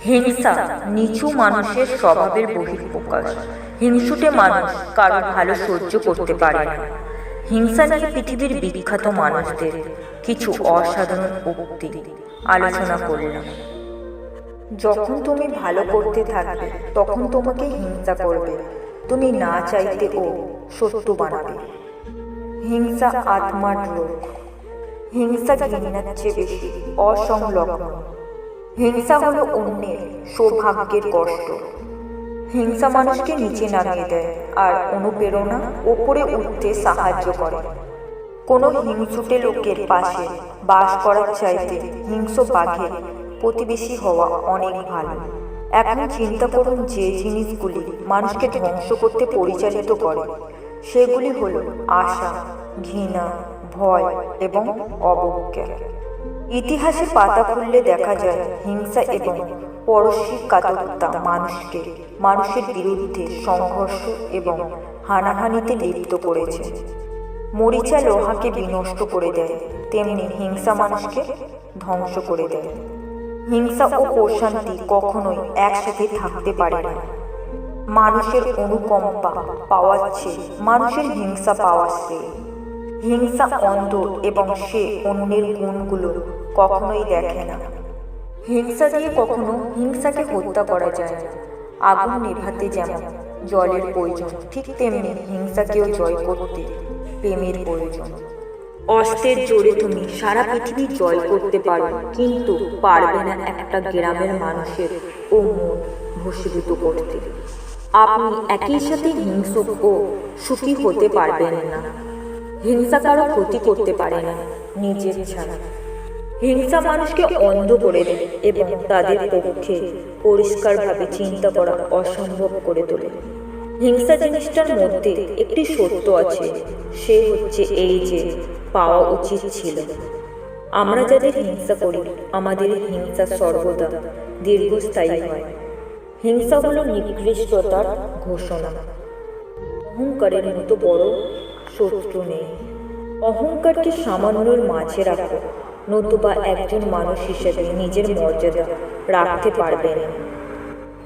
হিংসা নিচু মানুষের স্বভাবের বহিঃপ্রকাশ। হিংসুটে মানুষ কারো ভালো সহ্য করতে পারে না। হিংসা নিয়ে পৃথিবীর বিখ্যাত মানুষদের কিছু অসাধারণ উক্তি আলোচনা করলাম। যখন তুমি ভালো করতে থাকবে তখন তোমাকে হিংসা করবে, তুমি না চাইতেও শত্রু বানাবে। হিংসা আত্মার রোগ। হিংসা ঘৃণার চেয়ে বেশি অসংলগ্ন। হিংসা হলো অন্যের সৌভাগ্যের কষ্ট। হিংসা মানুষকে নিচে নামিয়ে দেয় আর অনুপ্রেরণা ওপরে উঠতে সাহায্য করে। কোনো হিংসুটে লোকের পাশে বাস করার চাইতে হিংস্র বাঘের প্রতিবেশী হওয়া অনেক ভালো। এখন চিন্তা করুন, যে জিনিসগুলি মানুষকে ধ্বংস করতে পরিচালিত করে সেগুলি হলো আশা, ঘৃণা, ভয় এবং অবজ্ঞা। ইতিহাসের পাতা খুললে দেখা যায় হিংসা এবং পরশ্রীকাতরতা মানুষের বিরুদ্ধে সংঘর্ষ এবং হানাহানিতে লিপ্ত করেছে। মরিচা লোহাকে বিনষ্ট করে দেয়, তেমনি হিংসা মানুষকে ধ্বংস করে দেয়। হিংসা ও প্রশান্তি কখনোই একসাথে থাকতে পারে না। মানুষের অনুকম্পা পাওয়ার চেয়ে মানুষের হিংসা পাওয়া শ্রেয়। হিংসা অন্ধ এবং সে অন্যের গুণগুলো কখনোই দেখে না। হিংসা দিয়ে কখনো হিংসাকে হত্যা করা যায় না। আগুন নেভাতে যেমন জলের প্রয়োজন, ঠিক তেমনি হিংসাকেও জয় করতে প্রেমের প্রয়োজন। অস্ত্রের জোরে তুমি সারা পৃথিবী জয় করতে পারো, কিন্তু পারবে না একটা গ্রামের মানুষের ও মন ভস্মীভূত করতে। আপনি একই সাথে হিংস্র ও সুখী হতে পারবেন না। হিংসা কারো ক্ষতি করতে পারে না নিজের ছাড়া। হিংসা মানুষকে অন্ধ করে দেয় এবং তাদের পক্ষে পরিষ্কারভাবে চিন্তা করা অসম্ভব করে তোলে। হিংসা জিনিসটার মধ্যে একটি সত্য আছে, সে হচ্ছে এই যে পাওয়া উচিত ছিল। আমরা যাদের হিংসা করি আমাদের হিংসা সর্বদা দীর্ঘস্থায়ী হয়। হিংসা হলো নিকৃষ্টতার ঘোষণা। অহংকারের মতো বড় শত্রু নেই। অহংকারকে সামান্যর মাঝে রাখো, নতুবা একজন মানুষ হিসেবে নিজের মর্যাদা রাখতে পারবেন না।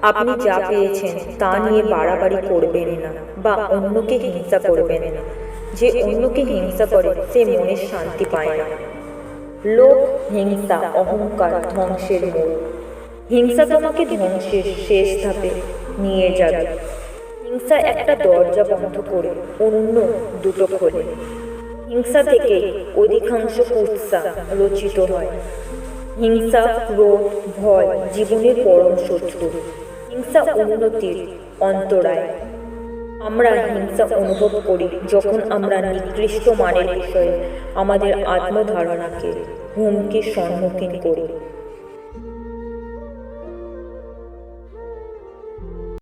আপনি যা পেয়েছেন তা নিয়ে বাড়াবাড়ি করবেন না বা অন্যকে হিংসা করবেন না। যে অন্যকে হিংসা করে সে মনের শান্তি পায় না। লোভ, হিংসা, অহংকার ধ্বংসের মূল। হিংসা তোমাকে ধ্বংসের শেষ ধাপে নিয়ে যাবে। হিংসা একটা দরজা বন্ধ করে অন্য দুটো খোলে। হিংসা থেকেই অধিকাংশ কুৎসা রচিত হয়। হিংসা, ক্রোধ, ভয় জীবনের পরম শত্রু। হিংসা উন্নতির অন্তরায়। আমরা হিংসা অনুভব করি যখন আমরা নিকৃষ্ট মানের বিষয়ে আমাদের আত্মধারণাকে হুমকির সম্মুখীন করি।